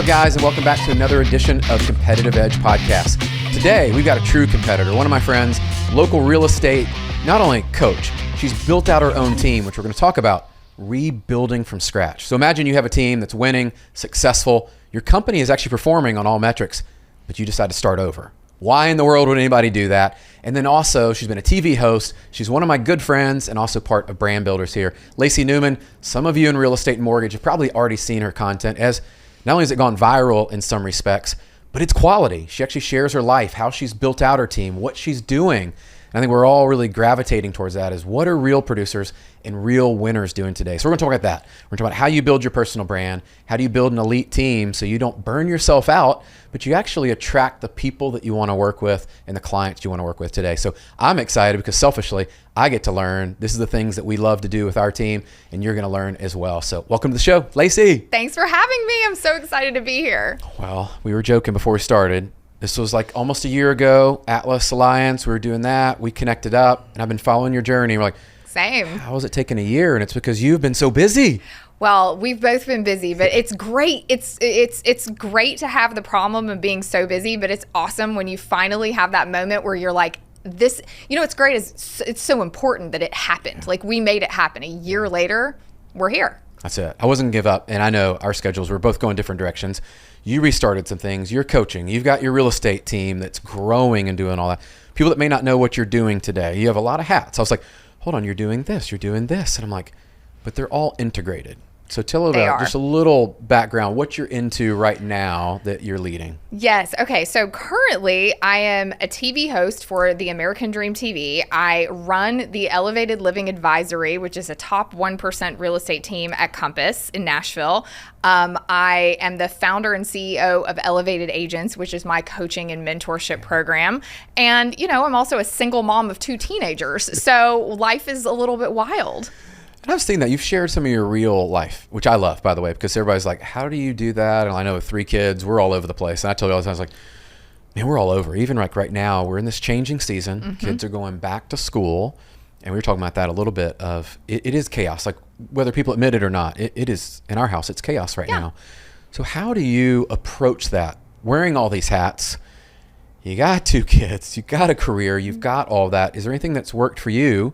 up, guys, and welcome back to another edition of Competitive Edge Podcast. Today, we've got a true competitor, one of my friends, local real estate, not only coach, she's built out her own team, which we're going to talk about, rebuilding from scratch. So imagine you have a team that's winning, successful, your company is actually performing on all metrics, but you decide to start over. Why in the world would anybody do that? And then also, she's been a TV host. She's one of my good friends and also part of Brand Builders here. Lacey Newman, some of you in real estate and mortgage have probably already seen her content, as not only has it gone viral in some respects, but it's quality. She actually shares her life, how she's built out her team, what she's doing. And I think we're all really gravitating towards that, is what are real producers and real winners doing today? So we're gonna talk about that. We're gonna talk about how you build your personal brand, how do you build an elite team so you don't burn yourself out, but you actually attract the people that you wanna work with and the clients you wanna work with today. So I'm excited because selfishly, I get to learn. This is the things that we love to do with our team, and you're gonna learn as well. So welcome to the show, Lacey. Thanks for having me. I'm so excited to be here. Well, we were joking before we started. This was like almost a year ago, Atlas Alliance, we were doing that. We connected up and I've been following your journey. We're like, same. How has it taken a year? And it's because you've been so busy. Well, we've both been busy, but it's great. It's great to have the problem of being so busy, but it's awesome when you finally have that moment where you're like, this, you know, what's great is it's so important that it happened. Like we made it happen. A year later, we're here. That's it. I wasn't going to give up. And I know our schedules, we're both going different directions. You restarted some things. You're coaching. You've got your real estate team that's growing and doing all that. People that may not know what you're doing today, you have a lot of hats. I was like, hold on, you're doing this, you're doing this. And I'm like, but they're all integrated. So tell about just a little background, what you're into right now that you're leading. Yes. Okay. So currently I am a TV host for the American Dream TV. I run the Elevated Living Advisory, which is a top 1% real estate team at Compass in Nashville. I am the founder and CEO of Elevated Agents, which is my coaching and mentorship program. And, you know, I'm also a single mom of 2 teenagers. So life is a little bit wild. And I've seen that. You've shared some of your real life, which I love, by the way, because everybody's like, how do you do that? And I know with 3 kids, we're all over the place. And I tell you all the time, I was like, man, we're all over. Even like right now, we're in this changing season. Mm-hmm. Kids are going back to school. And we were talking about that a little bit of, it is chaos. Like whether people admit it or not, it is, in our house, it's chaos right now. So how do you approach that? Wearing all these hats, you got 2 kids, you got a career, you've got all that. Is there anything that's worked for you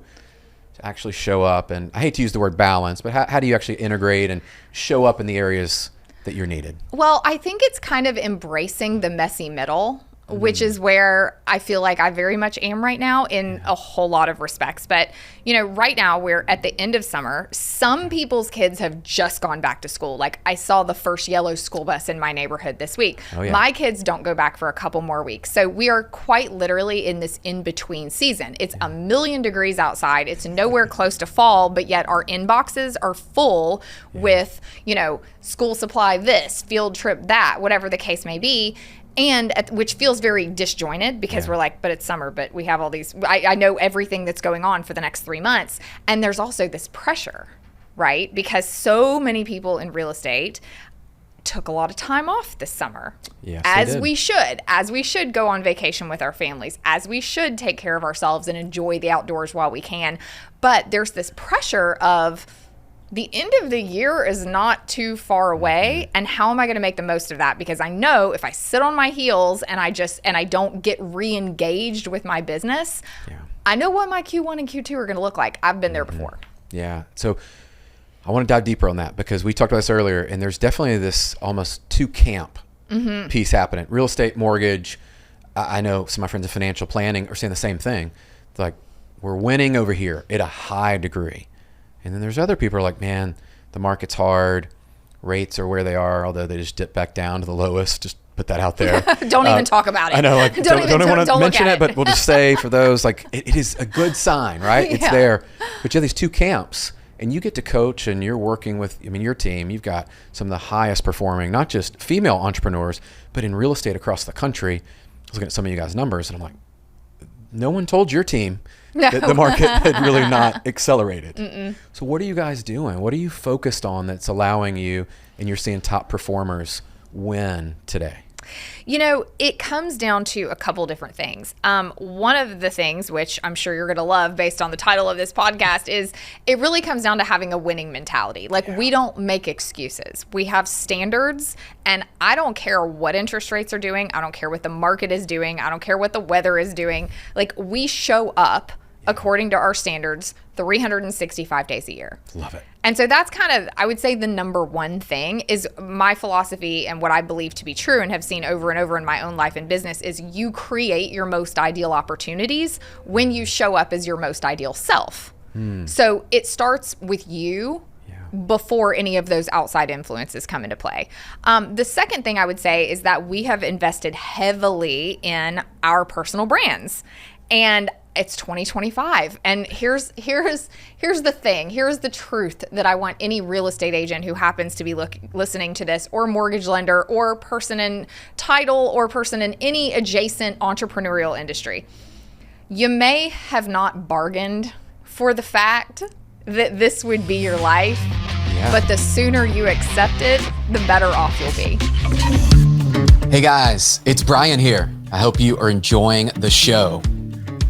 to actually show up? And I hate to use the word balance, but how do you actually integrate and show up in the areas that you're needed? Well, I think it's kind of embracing the messy middle, which is where I feel like I very much am right now in a whole lot of respects. But, you know, right now we're at the end of summer. Some people's kids have just gone back to school. Like I saw the first yellow school bus in my neighborhood this week. Oh, yeah. My kids don't go back for a couple more weeks. So we are quite literally in this in-between season. It's a million degrees outside. It's nowhere close to fall, but yet our inboxes are full with, you know, school supply this, field trip that, whatever the case may be. And which feels very disjointed because we're like, but it's summer, but we have all these, I know everything that's going on for the next 3 months. And there's also this pressure, right? Because so many people in real estate took a lot of time off this summer. Yes, as we should go on vacation with our families, as we should take care of ourselves and enjoy the outdoors while we can. But there's this pressure of, the end of the year is not too far away, and how am I going to make the most of that? Because I know if I sit on my heels and I don't get re-engaged with my business, I know what my Q1 and Q2 are going to look like. I've been there before. Yeah. So I want to dive deeper on that because we talked about this earlier, and there's definitely this almost 2 camp piece happening. Real estate, mortgage. I know some of my friends in financial planning are saying the same thing. It's like, we're winning over here at a high degree. And then there's other people who are like, man, the market's hard. Rates are where they are, although they just dip back down to the lowest. Just put that out there. Don't even talk about it. I know, like, don't even want to mention it, but we'll just say for those, like, it is a good sign, right? It's there. But you have these 2 camps, and you get to coach, and you're working with, I mean, your team. You've got some of the highest performing, not just female entrepreneurs, but in real estate across the country. I was looking at some of you guys' numbers, and I'm like, no one told your team that the market had really not accelerated. So what are you guys doing? What are you focused on that's allowing you, and you're seeing top performers win today? It comes down to a couple different things. One of the things, which I'm sure you're going to love based on the title of this podcast, is it really comes down to having a winning mentality. We don't make excuses. We have standards, and I don't care what interest rates are doing. I don't care what the market is doing. I don't care what the weather is doing. We show up according to our standards 365 days a year. Love it. And so that's kind of, I would say, the number one thing is my philosophy, and what I believe to be true and have seen over and over in my own life and business is you create your most ideal opportunities when you show up as your most ideal self. So it starts with you before any of those outside influences come into play. The second thing I would say is that we have invested heavily in our personal brands. And it's 2025. And here's the thing. Here's the truth that I want any real estate agent who happens to be listening to this, or mortgage lender, or person in title, or person in any adjacent entrepreneurial industry. You may have not bargained for the fact that this would be your life, but the sooner you accept it, the better off you'll be. Hey guys, it's Brian here. I hope you are enjoying the show.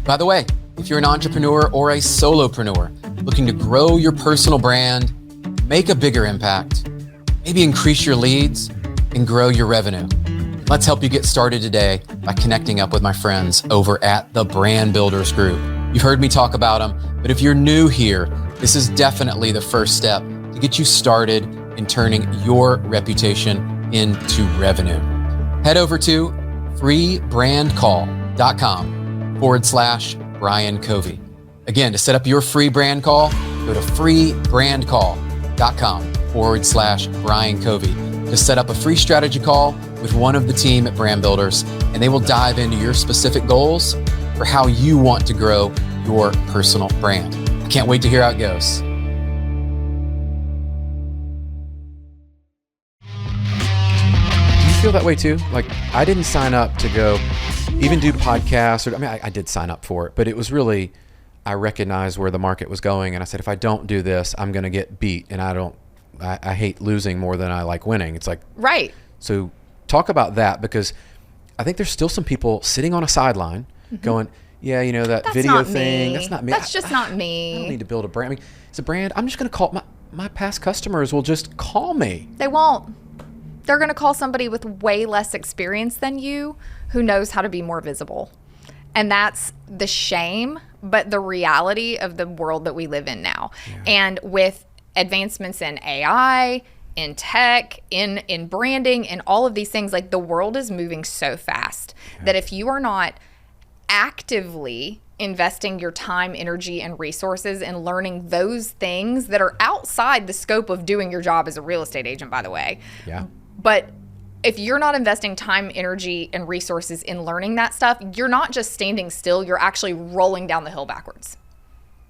By the way, if you're an entrepreneur or a solopreneur looking to grow your personal brand, make a bigger impact, maybe increase your leads and grow your revenue, let's help you get started today by connecting up with my friends over at the Brand Builders Group. You've heard me talk about them, but if you're new here, this is definitely the first step to get you started in turning your reputation into revenue. Head over to freebrandcall.com/Brian Covey. Again, to set up your free brand call, go to freebrandcall.com/Brian Covey to set up a free strategy call with one of the team at Brand Builders, and they will dive into your specific goals for how you want to grow your personal brand. I can't wait to hear how it goes. Do you feel that way too? I didn't sign up to go even do podcasts, I did sign up for it, but it was really, I recognized where the market was going, and I said, if I don't do this, I'm going to get beat, and I hate losing more than I like winning. It's right. So talk about that, because I think there's still some people sitting on a sideline going, that that's video thing, that's not me. That's just not me. I don't need to build a brand. It's a brand. I'm just going to call my past customers will just call me. They won't. They're going to call somebody with way less experience than you who knows how to be more visible. And that's the shame, but the reality of the world that we live in now. Yeah. And with advancements in AI, in tech, in branding, and all of these things, the world is moving so fast that if you are not actively investing your time, energy, and resources in learning those things that are outside the scope of doing your job as a real estate agent, by the way. Yeah. But if you're not investing time, energy, and resources in learning that stuff, you're not just standing still, you're actually rolling down the hill backwards.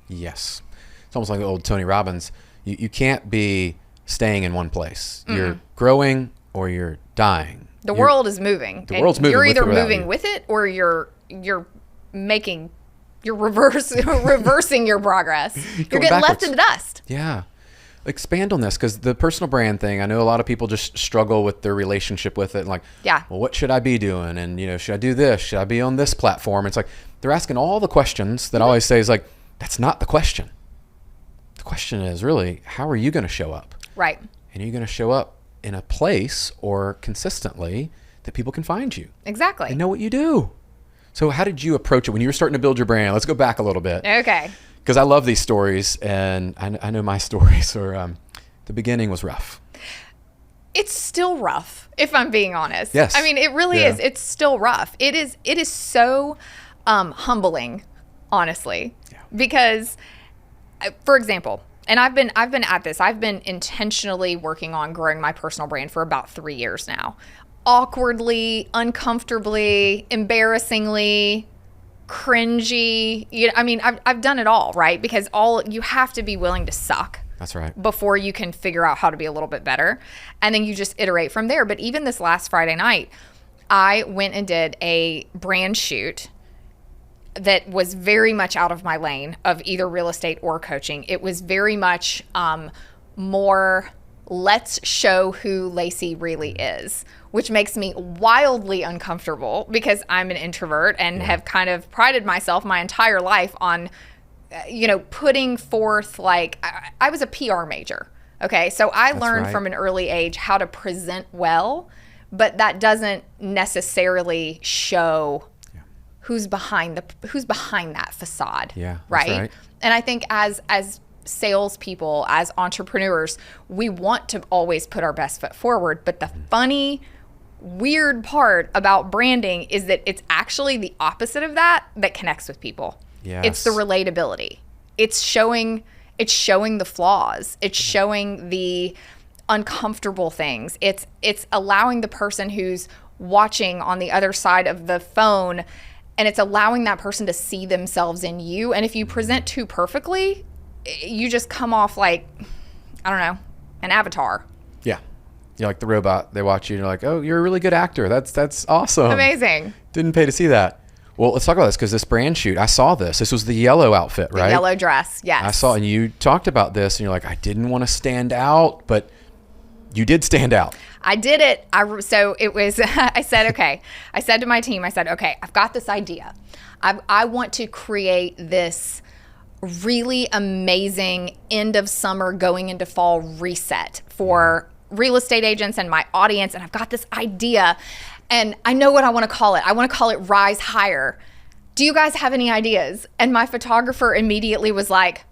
Yes. It's almost like the old Tony Robbins. You can't be staying in one place. Mm-hmm. You're growing or you're dying. The world is moving. The world's moving. You're either moving with it or you're reversing your progress. You're getting left in the dust. Yeah. Expand on this, because the personal brand thing, I know a lot of people just struggle with their relationship with it. Well, what should I be doing? And, should I do this? Should I be on this platform? It's they're asking all the questions that I always say is that's not the question. The question is really, how are you going to show up? Right. And are you going to show up in a place or consistently that people can find you? Exactly. And know what you do. So how did you approach it when you were starting to build your brand? Let's go back a little bit. Okay. Because I love these stories, and I know my stories are, the beginning was rough. It's still rough, if I'm being honest. Yes. It really is. It's still rough. It is so humbling, honestly, because, for example, and I've been at this. I've been intentionally working on growing my personal brand for about 3 years now. Awkwardly, uncomfortably, embarrassingly, cringy. I've done it all, right? Because you have to be willing to suck. That's right. Before you can figure out how to be a little bit better. And then you just iterate from there. But even this last Friday night, I went and did a brand shoot that was very much out of my lane of either real estate or coaching. It was very much more let's show who Lacey really is, which makes me wildly uncomfortable because I'm an introvert and have kind of prided myself my entire life on, putting forth, like, I was a PR major. Okay. So I learned from an early age how to present well, but that doesn't necessarily show who's behind that facade. Yeah. Right. And I think as salespeople, as entrepreneurs, we want to always put our best foot forward. But the funny, weird part about branding is that it's actually the opposite of that connects with people. Yes. It's the relatability. It's showing the flaws. It's showing the uncomfortable things. It's allowing the person who's watching on the other side of the phone, and it's allowing that person to see themselves in you. And if you present too perfectly, you just come off like, I don't know, an avatar. Yeah. You're like the robot. They watch you and you're like, oh, you're a really good actor. That's awesome. Amazing. Didn't pay to see that. Well, let's talk about this because this brand shoot, I saw this. This was the yellow outfit, right? The yellow dress, yes. I saw, and you talked about this and you're like, I didn't want to stand out, but you did stand out. I did it. So it was, I said, okay. I said to my team, okay, I've got this idea. I want to create this really amazing end of summer going into fall reset for real estate agents and my audience. And I've got this idea and I know what I want to call it. I want to call it Rise Higher. Do you guys have any ideas? And my photographer immediately was like,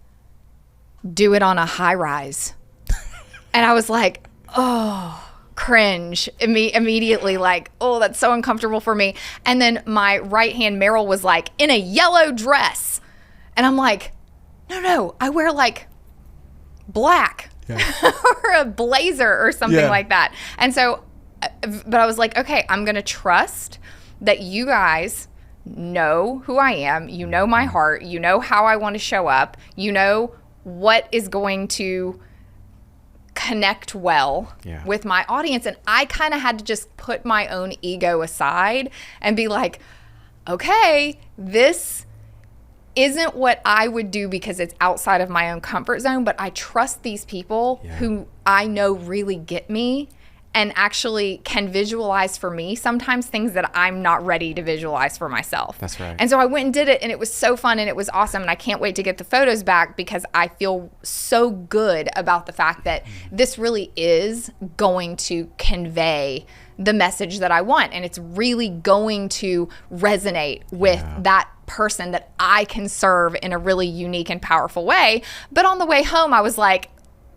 do it on a high rise. And I was like, oh, cringe. Immediately like, oh, that's so uncomfortable for me. And then my right hand Meryl was like, in a yellow dress. And I'm like, no, I wear like black or a blazer or something like that. And so, but I was like, okay, I'm going to trust that you guys know who I am. You know my heart. You know how I want to show up. You know what is going to connect well with my audience. And I kind of had to just put my own ego aside and be like, okay, this isn't what I would do because it's outside of my own comfort zone, but I trust these people who I know really get me and actually can visualize for me sometimes things that I'm not ready to visualize for myself. That's right. And so I went and did it, and it was so fun and it was awesome, and I can't wait to get the photos back because I feel so good about the fact that this really is going to convey the message that I want, and it's really going to resonate with that person that I can serve in a really unique and powerful way. But on the way home, I was like,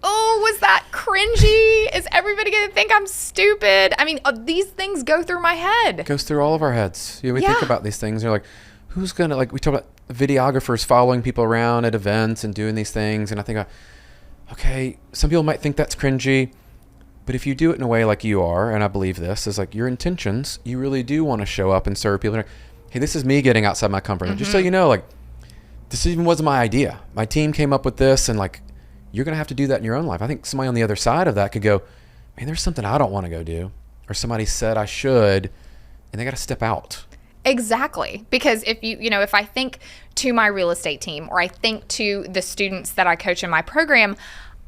oh, was that cringy? Is everybody going to think I'm stupid? I mean, these things go through my head. It goes through all of our heads. We think about these things. You're like, who's going to, like, we talk about videographers following people around at events and doing these things. And I think, okay, some people might think that's cringy. But if you do it in a way like you are, and I believe this, is like your intentions, you really do want to show up and serve people. Hey, this is me getting outside my comfort zone. Just so you know, like, this even wasn't my idea. My team came up with this, and like, you're going to have to do that in your own life. I think somebody on the other side of that could go, man, there's something I don't want to go do. Or somebody said I should, and they got to step out. Exactly. Because if I think to my real estate team, or I think to the students that I coach in my program,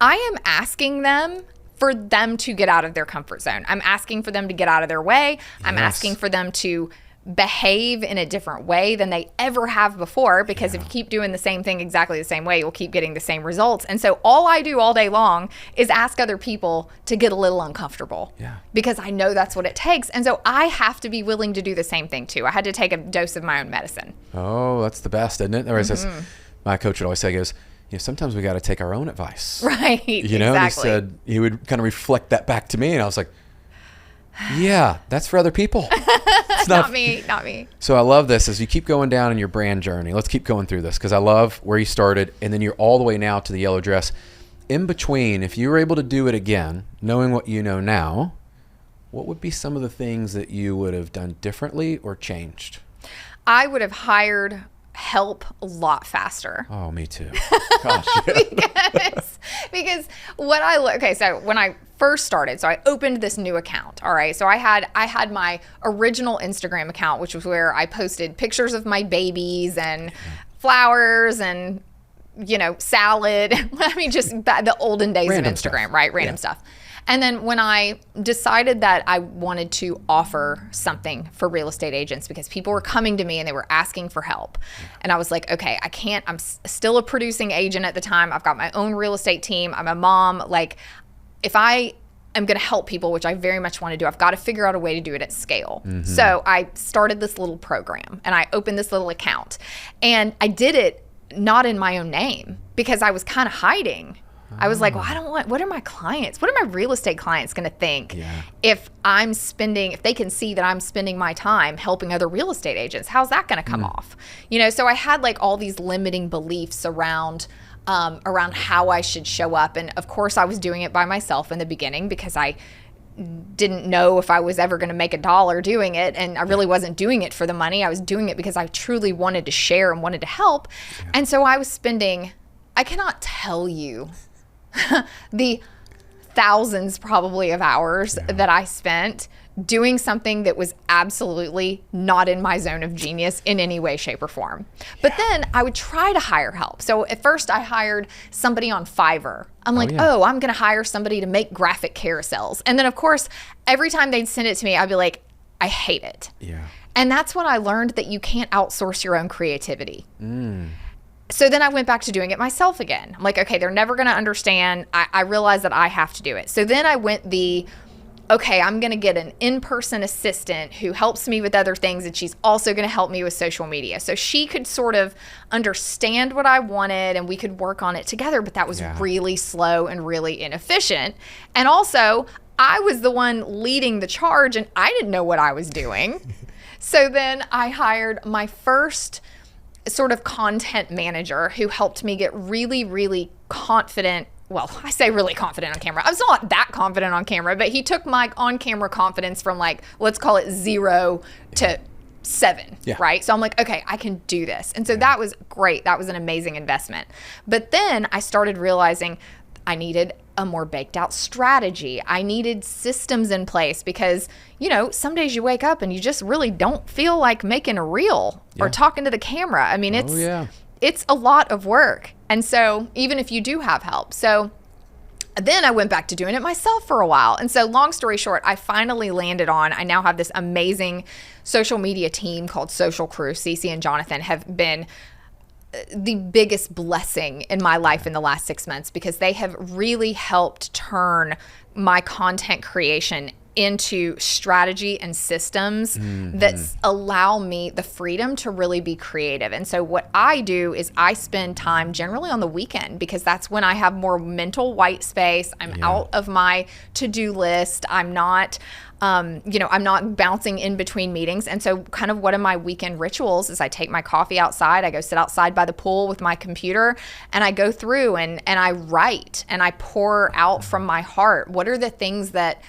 I am asking them for them to get out of their comfort zone. I'm asking for them to get out of their way. I'm asking for them to behave in a different way than they ever have before, because if you keep doing the same thing exactly the same way, you'll keep getting the same results. And so all I do all day long is ask other people to get a little uncomfortable, because I know that's what it takes. And so I have to be willing to do the same thing too. I had to take a dose of my own medicine. Oh, that's the best, isn't it? Or my coach would always say, he goes, sometimes we got to take our own advice. Right. Exactly. He said, he would kind of reflect that back to me. And I was like, yeah, that's for other people. It's not me. So I love this as you keep going down in your brand journey. Let's keep going through this because I love where you started, and then you're all the way now to the yellow dress. In between, if you were able to do it again, knowing what you know now, what would be some of the things that you would have done differently or changed? I would have hired help a lot faster. Oh, me too. Gosh, because so when I first started, so I opened this new account. All right. So I had my original Instagram account, which was where I posted pictures of my babies and flowers and, salad. I mean, just the olden days Random of Instagram, stuff. right? Random stuff. And then when I decided that I wanted to offer something for real estate agents because people were coming to me and they were asking for help. And I was like, okay, I can't, I'm still a producing agent at the time. I've got my own real estate team. I'm a mom. Like, if I am going to help people, which I very much want to do, I've got to figure out a way to do it at scale. So I started this little program and I opened this little account, and I did it not in my own name because I was kind of hiding. I was like, well, I don't want, what are my clients? What are my real estate clients going to think if they can see that I'm spending my time helping other real estate agents? How's that going to come off? You know, so I had like all these limiting beliefs around how I should show up. And of course I was doing it by myself in the beginning because I didn't know if I was ever going to make $1 doing it. And I really wasn't doing it for the money. I was doing it because I truly wanted to share and wanted to help. And so I was spending, I cannot tell you the thousands probably of hours that I spent doing something that was absolutely not in my zone of genius in any way, shape, or form. But then I would try to hire help. So at first I hired somebody on Fiverr. I'm like, oh, I'm going to hire somebody to make graphic carousels. And then of course, every time they'd send it to me, I'd be like, I hate it. And that's when I learned that you can't outsource your own creativity. So then I went back to doing it myself again. I'm like, okay, they're never going to understand. I realized that I have to do it. So then I went okay, I'm going to get an in-person assistant who helps me with other things, and she's also going to help me with social media. So she could sort of understand what I wanted and we could work on it together, but that was really slow and really inefficient. And also, I was the one leading the charge and I didn't know what I was doing. So then I hired my first sort of content manager who helped me get really, really confident. Well, I say really confident on camera. I was not that confident on camera, but he took my on-camera confidence from like, let's call it 0 to 7, right? So I'm like, okay, I can do this. And so that was great. That was an amazing investment. But then I started realizing I needed a more baked out strategy. I needed systems in place because, you know, some days you wake up and you just really don't feel like making a reel or talking to the camera. I mean, it's a lot of work. And so even if you do have help. So then I went back to doing it myself for a while. And so long story short, I finally landed on, I now have this amazing social media team called Social Crew. Cece and Jonathan have been the biggest blessing in my life in the last 6 months because they have really helped turn my content creation into strategy and systems that allow me the freedom to really be creative. And so what I do is I spend time generally on the weekend because that's when I have more mental white space. I'm out of my to-do list. I'm not I'm not bouncing in between meetings. And so kind of one of my weekend rituals is I take my coffee outside, I go sit outside by the pool with my computer, and I go through and I write and I pour out from my heart. What are the things that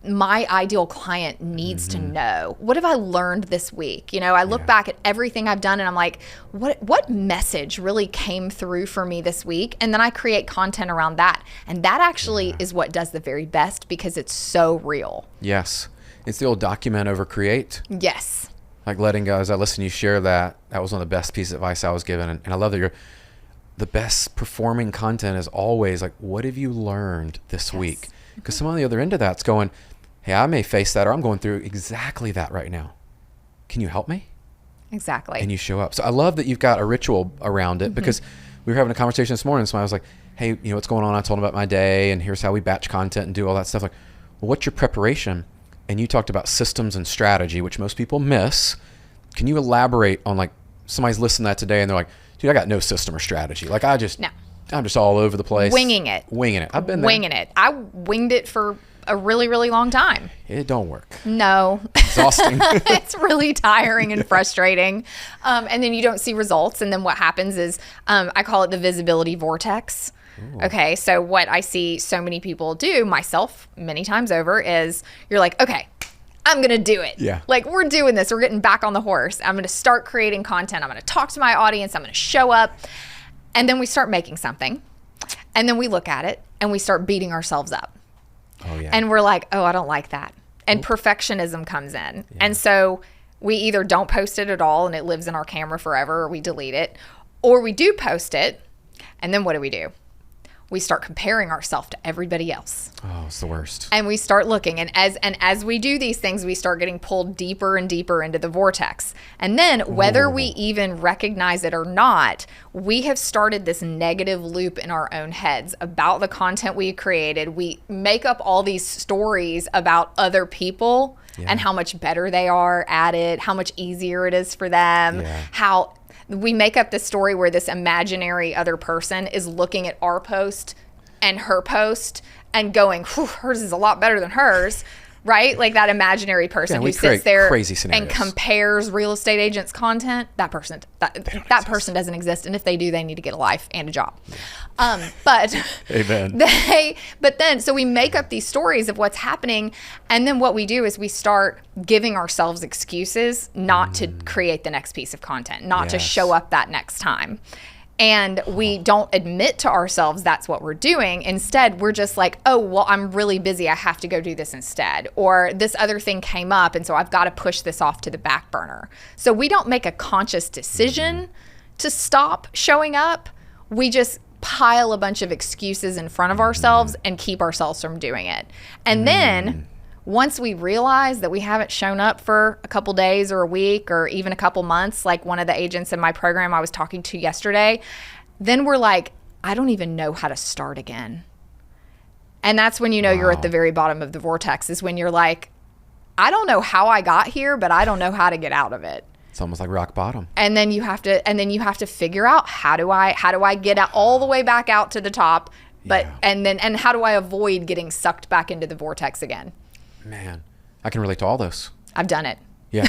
my ideal client needs to know? What have I learned this week? You know, I look back at everything I've done and I'm like, what message really came through for me this week? And then I create content around that. And that actually is what does the very best because it's so real. Yes. It's the old document over create. Yes. Like letting go. As I listen to you share that, that was one of the best pieces of advice I was given. And I love that the best performing content is always like, what have you learned this week? Because someone on the other end of that's going, hey, I may face that, or I'm going through exactly that right now. Can you help me? Exactly. And you show up. So I love that you've got a ritual around it because we were having a conversation this morning. So I was like, hey, you know, what's going on? I told him about my day and here's how we batch content and do all that stuff. Like, well, what's your preparation? And you talked about systems and strategy, which most people miss. Can you elaborate on like somebody's listening to that today and they're like, dude, I got no system or strategy. Like I'm just all over the place. Winging it. I've been there. Winging it. I winged it for a really, really long time. It don't work. No. Exhausting. It's really tiring and frustrating. And then you don't see results. And then what happens is I call it the visibility vortex. Ooh. Okay. So what I see so many people do, myself many times over, is you're like, okay, I'm going to do it. Yeah. Like we're doing this. We're getting back on the horse. I'm going to start creating content. I'm going to talk to my audience. I'm going to show up. And then we start making something. And then we look at it and we start beating ourselves up. Oh, yeah. And we're like, oh, I don't like that. And perfectionism comes in. Yeah. And so we either don't post it at all and it lives in our camera forever, or we delete it, or we do post it. And then what do? we start comparing ourselves to everybody else. Oh, it's the worst. And we start looking, and as we do these things, we start getting pulled deeper and deeper into the vortex. And then whether we even recognize it or not, we have started this negative loop in our own heads about the content we created. We make up all these stories about other people and how much better they are at it, how much easier it is for them, how we make up this story where this imaginary other person is looking at our post and her post and going, hers is a lot better than hers, right? Like that imaginary person who sits there and compares real estate agents' content. That person doesn't exist. And if they do, they need to get a life and a job. But Amen. So we make up these stories of what's happening. And then what we do is we start giving ourselves excuses not to create the next piece of content, not to show up that next time. And we don't admit to ourselves that's what we're doing. Instead, we're just like, oh, well, I'm really busy. I have to go do this instead. Or this other thing came up, and so I've got to push this off to the back burner. So we don't make a conscious decision to stop showing up. We just pile a bunch of excuses in front of ourselves and keep ourselves from doing it. And then once we realize that we haven't shown up for a couple days or a week or even a couple months, like one of the agents in my program I was talking to yesterday, then we're like, I don't even know how to start again. And that's when you know you're at the very bottom of the vortex, is when you're like, I don't know how I got here, but I don't know how to get out of it. It's almost like rock bottom. And then you have to figure out how do I get out all the way back out to the top, and how do I avoid getting sucked back into the vortex again? Man, I can relate to all those. I've done it. Yeah.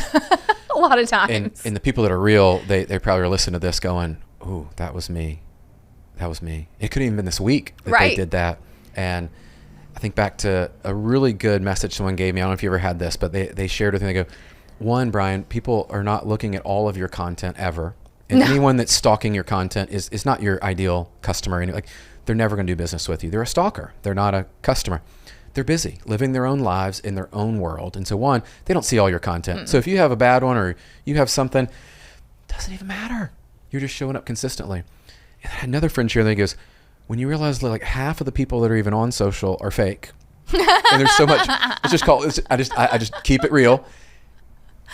A lot of times. And the people that are real, they probably are listening to this going, ooh, that was me. That was me. It could have even been this week that they did that. And I think back to a really good message someone gave me. I don't know if you ever had this, but they shared with me. They go, one, Brian, people are not looking at all of your content ever. And anyone that's stalking your content is not your ideal customer. And like, they're never going to do business with you. They're a stalker. They're not a customer. They're busy living their own lives in their own world. And so one, they don't see all your content. So if you have a bad one or you have something, it doesn't even matter. You're just showing up consistently. And I had another friend share that goes, when you realize that like half of the people that are even on social are fake, and there's so much, I just keep it real.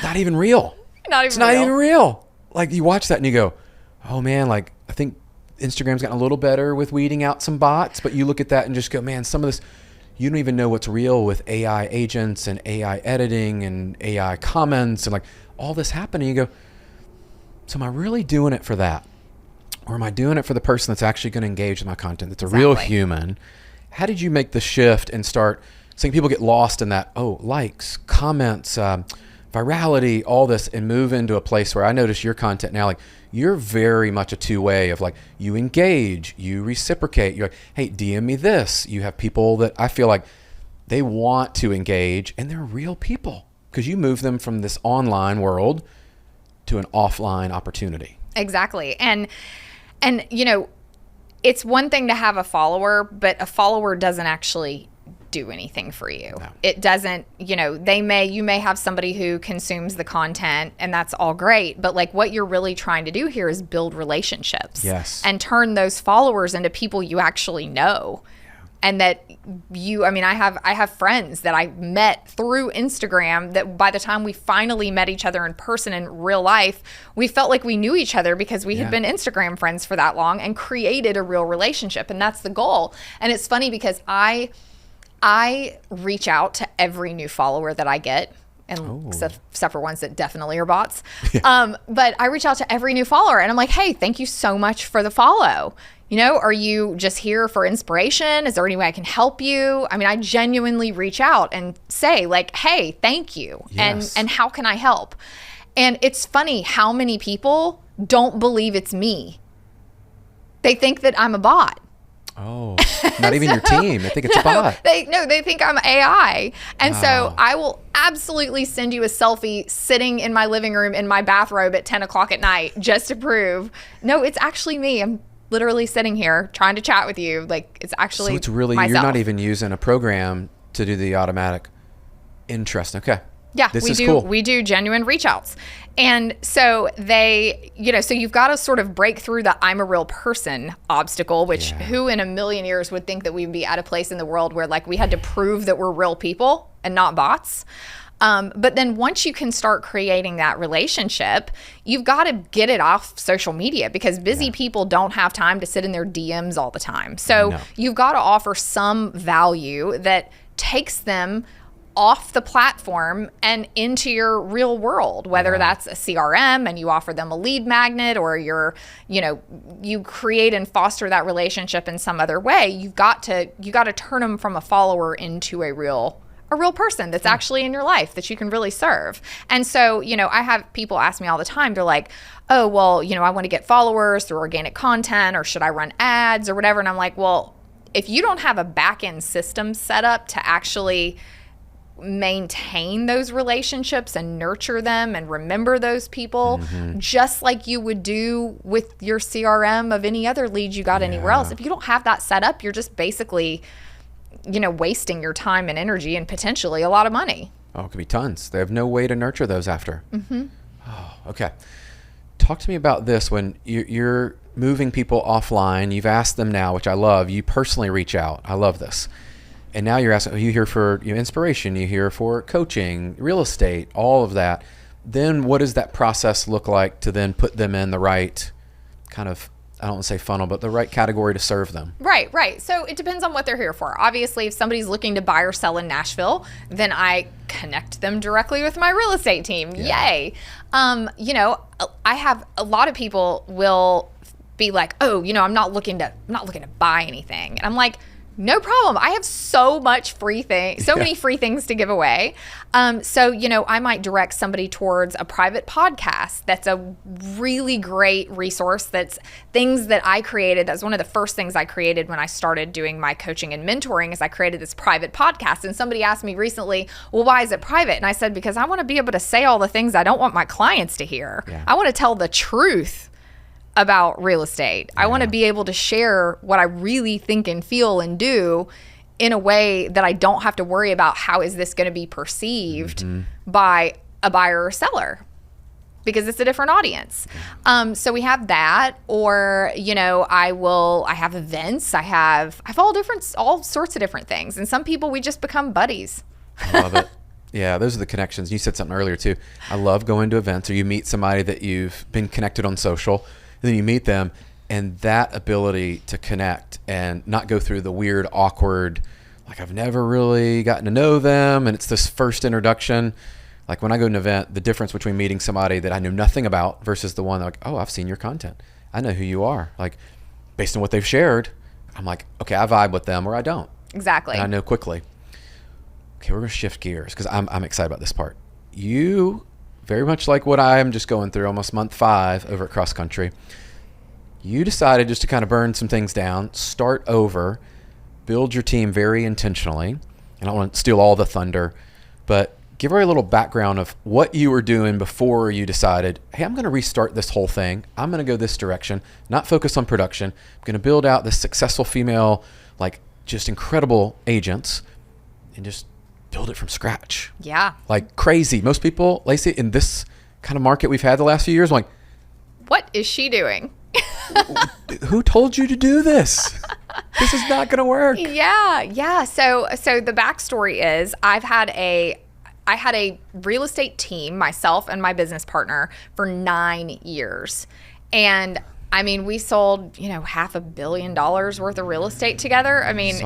Not even real. It's not even real. Like you watch that and you go, oh man, like I think Instagram's gotten a little better with weeding out some bots, but you look at that and just go, man, some of this, you don't even know what's real with AI agents and AI editing and AI comments and like all this happening. You go, so am I really doing it for that? Or am I doing it for the person that's actually going to engage with my content, that's a real human? How did you make the shift and start seeing people get lost in that, likes, comments, virality, all this, and move into a place where I notice your content now, like you're very much a two-way of like, you engage, you reciprocate, you're like, hey, DM me this. You have people that I feel like they want to engage and they're real people because you move them from this online world to an offline opportunity. Exactly. And you know, it's one thing to have a follower, but a follower doesn't actually do anything for you. No. It doesn't, you know, you may have somebody who consumes the content and that's all great, but like what you're really trying to do here is build relationships and turn those followers into people you actually know. And that I have friends that I met through Instagram that by the time we finally met each other in person in real life, we felt like we knew each other because we had been Instagram friends for that long and created a real relationship. And that's the goal. And it's funny because I reach out to every new follower that I get, and except for ones that definitely are bots. But I reach out to every new follower and I'm like, hey, thank you so much for the follow. You know, are you just here for inspiration? Is there any way I can help you? I mean, I genuinely reach out and say like, hey, thank you. Yes. And how can I help? And it's funny how many people don't believe it's me. They think that I'm a bot. Oh, not even your team. They think it's a bot. They think I'm AI. And so I will absolutely send you a selfie sitting in my living room in my bathrobe at 10 o'clock at night just to prove, no, it's actually me. I'm literally sitting here trying to chat with you. Like it's actually So it's really, myself. You're not even using a program to do the automatic interest. Okay. Yeah, This we is do. cool. We do genuine reach outs. And so so you've got to sort of break through the I'm a real person obstacle, which who in a million years would think that we'd be at a place in the world where like we had to prove that we're real people and not bots. But then once you can start creating that relationship, you've got to get it off social media because busy people don't have time to sit in their DMs all the time. So you've got to offer some value that takes them off the platform and into your real world, whether that's a CRM and you offer them a lead magnet or you create and foster that relationship in some other way. You got to turn them from a follower into a real person that's actually in your life that you can really serve. And so, I have people ask me all the time, they're like, oh, well, I want to get followers through organic content or should I run ads or whatever? And I'm like, well, if you don't have a back-end system set up to actually maintain those relationships and nurture them and remember those people, just like you would do with your CRM of any other lead you got anywhere else. If you don't have that set up, you're just basically, wasting your time and energy and potentially a lot of money. Oh, it could be tons. They have no way to nurture those after. Oh, okay. Talk to me about this when you're moving people offline. You've asked them now, which I love. You personally reach out. I love this. And now you're asking, you here for inspiration, you here for coaching, real estate, all of that. Then what does that process look like to then put them in the right kind of, I don't want to say funnel, but the right category to serve them? Right. So it depends on what they're here for. Obviously, if somebody's looking to buy or sell in Nashville, then I connect them directly with my real estate team. Yay. I have a lot of people will be like, oh, I'm not looking to buy anything. And I'm like, no problem. I have so many free things to give away. So, I might direct somebody towards a private podcast. That's a really great resource. That's things that I created. That's one of the first things I created when I started doing my coaching and mentoring is I created this private podcast. And somebody asked me recently, well, why is it private? And I said, because I want to be able to say all the things I don't want my clients to hear. I want to tell the truth about real estate. I want to be able to share what I really think and feel and do in a way that I don't have to worry about how is this going to be perceived by a buyer or seller because it's a different audience. So we have that, or, I have events. I have all sorts of different things. And some people, we just become buddies. I love it. Yeah, those are the connections. You said something earlier too. I love going to events or you meet somebody that you've been connected on social. And then you meet them, and that ability to connect and not go through the weird, awkward, like I've never really gotten to know them, and it's this first introduction. Like when I go to an event, the difference between meeting somebody that I know nothing about versus the one like, oh, I've seen your content. I know who you are. Like based on what they've shared, I'm like, okay, I vibe with them or I don't. Exactly. And I know quickly. Okay, we're going to shift gears because I'm excited about this part. You, very much like what I am just going through, almost month 5 over at Cross Country, you decided just to kind of burn some things down, start over, build your team very intentionally. And I don't want to steal all the thunder, but give her a little background of what you were doing before you decided, hey, I'm going to restart this whole thing. I'm going to go this direction, not focus on production. I'm going to build out this successful female, like just incredible agents and just build it from scratch. Yeah. Like crazy. Most people, Lacey, in this kind of market we've had the last few years, I'm like, what is she doing? Who told you to do this? This is not going to work. Yeah. So the backstory is I had a real estate team, myself and my business partner, for 9 years. And I mean, we sold, $500 million worth of real estate together. I mean,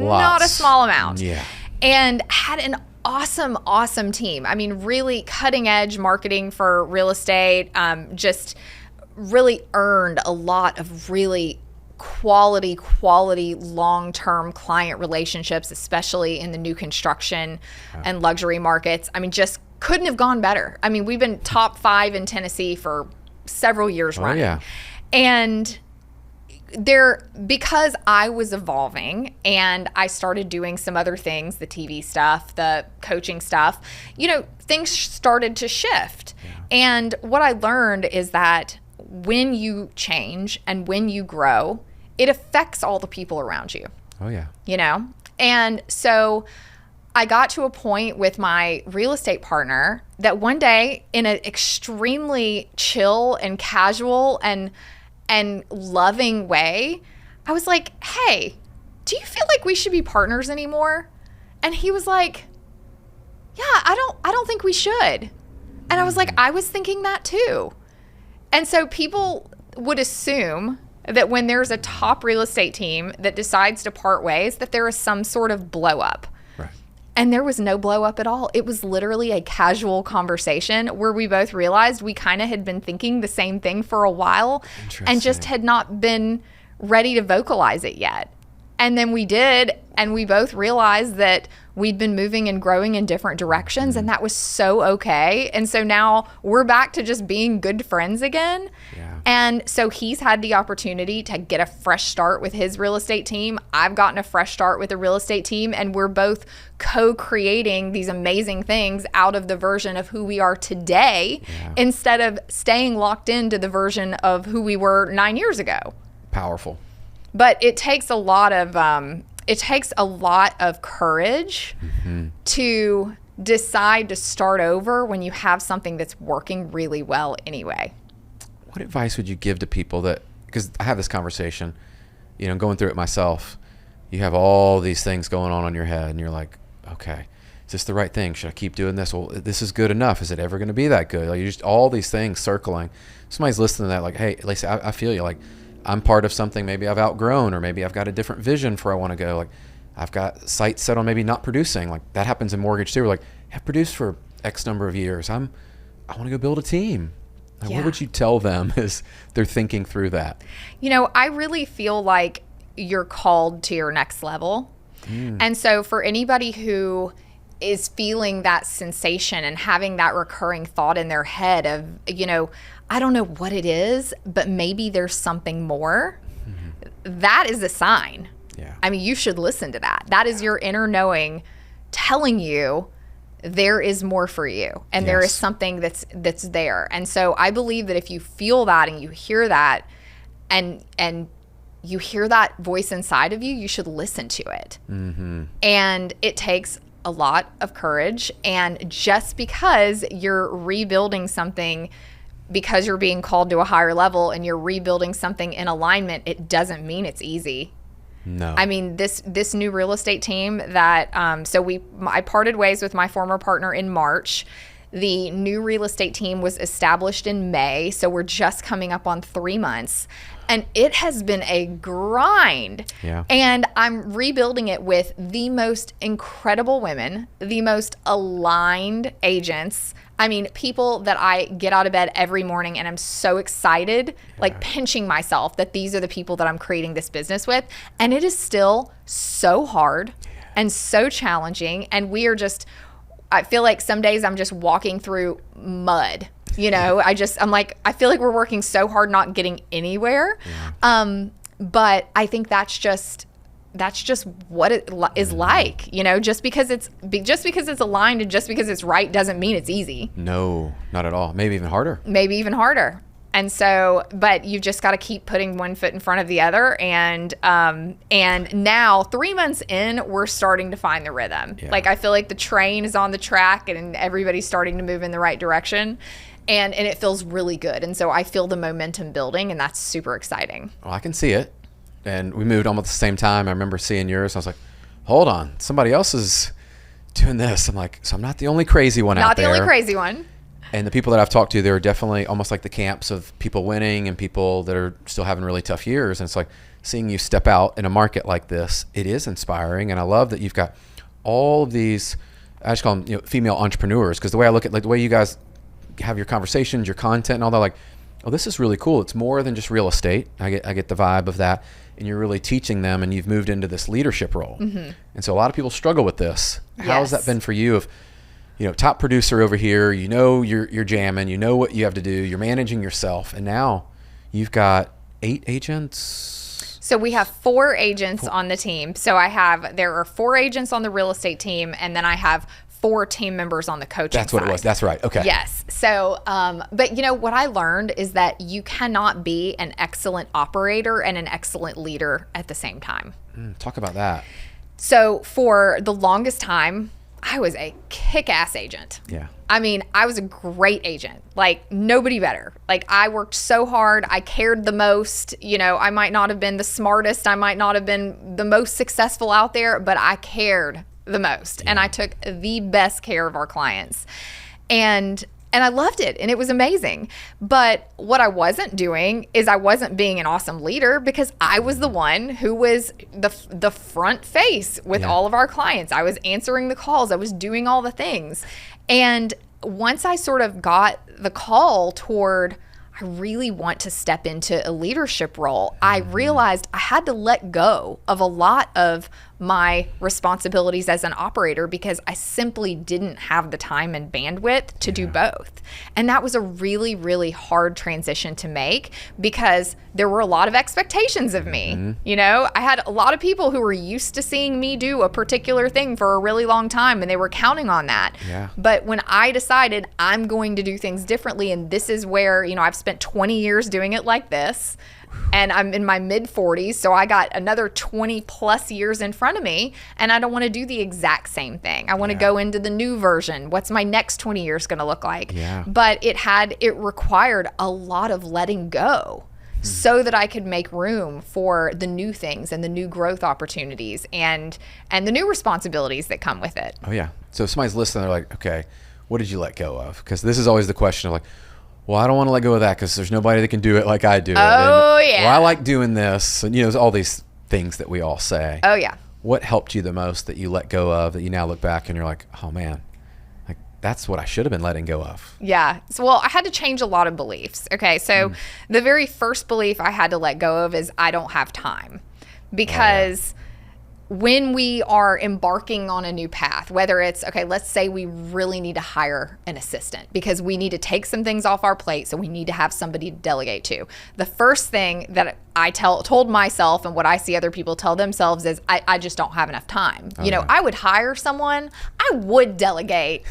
not a small amount. Yeah. And had an awesome team. I mean, really cutting edge marketing for real estate. Just really earned a lot of really quality long-term client relationships, especially in the new construction and luxury markets. I mean, just couldn't have gone better. I mean, we've been top 5 in Tennessee for several years running. Yeah. And because I was evolving and I started doing some other things, the TV stuff, the coaching stuff, things started to shift. Yeah. And what I learned is that when you change and when you grow, it affects all the people around you. Oh, yeah. And so I got to a point with my real estate partner that one day, in an extremely chill and casual and loving way, I was like, hey, do you feel like we should be partners anymore? And he was like, yeah, I don't think we should. And I was like, I was thinking that too. And so people would assume that when there's a top real estate team that decides to part ways, that there is some sort of blow up. Right. And there was no blow up at all. It was literally a casual conversation where we both realized we kind of had been thinking the same thing for a while and just had not been ready to vocalize it yet. And then we did, and we both realized that we'd been moving and growing in different directions, and that was so okay. And so now we're back to just being good friends again. Yeah. And so he's had the opportunity to get a fresh start with his real estate team. I've gotten a fresh start with the real estate team, and we're both co-creating these amazing things out of the version of who we are today, instead of staying locked into the version of who we were 9 years ago. Powerful. But it takes a lot of courage to decide to start over when you have something that's working really well anyway. What advice would you give to people that, because I have this conversation, going through it myself, you have all these things going on in your head and you're like, okay, is this the right thing? Should I keep doing this? Well, this is good enough. Is it ever going to be that good? Like, you just all these things circling. Somebody's listening to that like, hey, Lacey, I feel you. Like, I'm part of something maybe I've outgrown, or maybe I've got a different vision for where I want to go. Like, I've got sights set on maybe not producing. Like, that happens in mortgage too. We're like, I've produced for X number of years. I want to go build a team. Like, what would you tell them as they're thinking through that? I really feel like you're called to your next level. And so for anybody who is feeling that sensation and having that recurring thought in their head of, I don't know what it is, but maybe there's something more, that is a sign. Yeah. I mean, you should listen to that. That is your inner knowing telling you there is more for you, and there is something that's there. And so I believe that if you feel that and you hear that and you hear that voice inside of you, you should listen to it. And it takes a lot of courage. And just because you're rebuilding something, because you're being called to a higher level and you're rebuilding something in alignment, it doesn't mean it's easy. No. I mean, this new real estate team that, I parted ways with my former partner in March. The new real estate team was established in May, so we're just coming up on 3 months. And it has been a grind. Yeah. And I'm rebuilding it with the most incredible women, the most aligned agents. I mean, people that I get out of bed every morning and I'm so excited, like pinching myself that these are the people that I'm creating this business with. And it is still so hard and so challenging. And I feel like some days I'm just walking through mud. I'm like, I feel like we're working so hard not getting anywhere. But I think that's just what it is like, just because it's aligned and just because it's right doesn't mean it's easy. No, not at all. Maybe even harder. And so, but you've just got to keep putting one foot in front of the other. And now 3 months in, we're starting to find the rhythm. Yeah. Like, I feel like the train is on the track and everybody's starting to move in the right direction. And it feels really good. And so I feel the momentum building, and that's super exciting. Well, I can see it. And we moved almost at the same time. I remember seeing yours. I was like, hold on, somebody else is doing this. I'm like, so I'm not the only crazy one out there. Not the only crazy one. And the people that I've talked to, they're definitely almost like the camps of people winning and people that are still having really tough years. And it's like seeing you step out in a market like this, it is inspiring. And I love that you've got all of these, I just call them female entrepreneurs, because the way I look at, like, the way you guys have your conversations, your content and all that, like, oh, this is really cool. It's more than just real estate. I get the vibe of that. And you're really teaching them, and you've moved into this leadership role. And so a lot of people struggle with this. How has that been for you? Of, top producer over here, you're jamming, what you have to do, you're managing yourself, and now you've got 8 agents. So we have 4 agents on the team. So there are 4 agents on the real estate team, and then I have 4 team members on the coaching That's what side. It was. That's right. Okay. Yes. So, but what I learned is that you cannot be an excellent operator and an excellent leader at the same time. Talk about that. So for the longest time, I was a kick-ass agent. Yeah. I mean, I was a great agent, like nobody better. Like I worked so hard. I cared the most. You know, I might not have been the smartest. I might not have been the most successful out there, but I cared the most. And I took the best care of our clients. And I loved it, and it was amazing. But what I wasn't doing is I wasn't being an awesome leader, because I was the one who was the front face with all of our clients. I was answering the calls. I was doing all the things. And once I sort of got the call toward, I really want to step into a leadership role, I realized I had to let go of a lot of my responsibilities as an operator, because I simply didn't have the time and bandwidth to do both. And that was a really, really hard transition to make, because there were a lot of expectations of me. You know, I had a lot of people who were used to seeing me do a particular thing for a really long time, and they were counting on that. But when I decided I'm going to do things differently, and this is where, you know, I've spent 20 years doing it like this, and I'm in my mid 40s, so I got another 20 plus years in front of me, and I don't want to do the exact same thing. I want to go into the new version. What's my next 20 years going to look like? But it required a lot of letting go so that I could make room for the new things and the new growth opportunities and the new responsibilities that come with it. Oh yeah. So if somebody's listening, they're like, okay, what did you let go of? Because this is always the question of like, well, I don't want to let go of that because there's nobody that can do it like I do it. Oh, and, yeah. Well, I like doing this. And, you know, all these things that we all say. Oh, yeah. What helped you the most that you let go of, that you now look back and you're like, oh, man, like that's what I should have been letting go of? Yeah. So, well, I had to change a lot of beliefs. Okay. So the very first belief I had to let go of is I don't have time. Because when we are embarking on a new path, whether it's, okay, let's say we really need to hire an assistant because we need to take some things off our plate, so we need to have somebody to delegate to. The first thing that I told myself, and what I see other people tell themselves, is I just don't have enough time. You know, I would hire someone, I would delegate,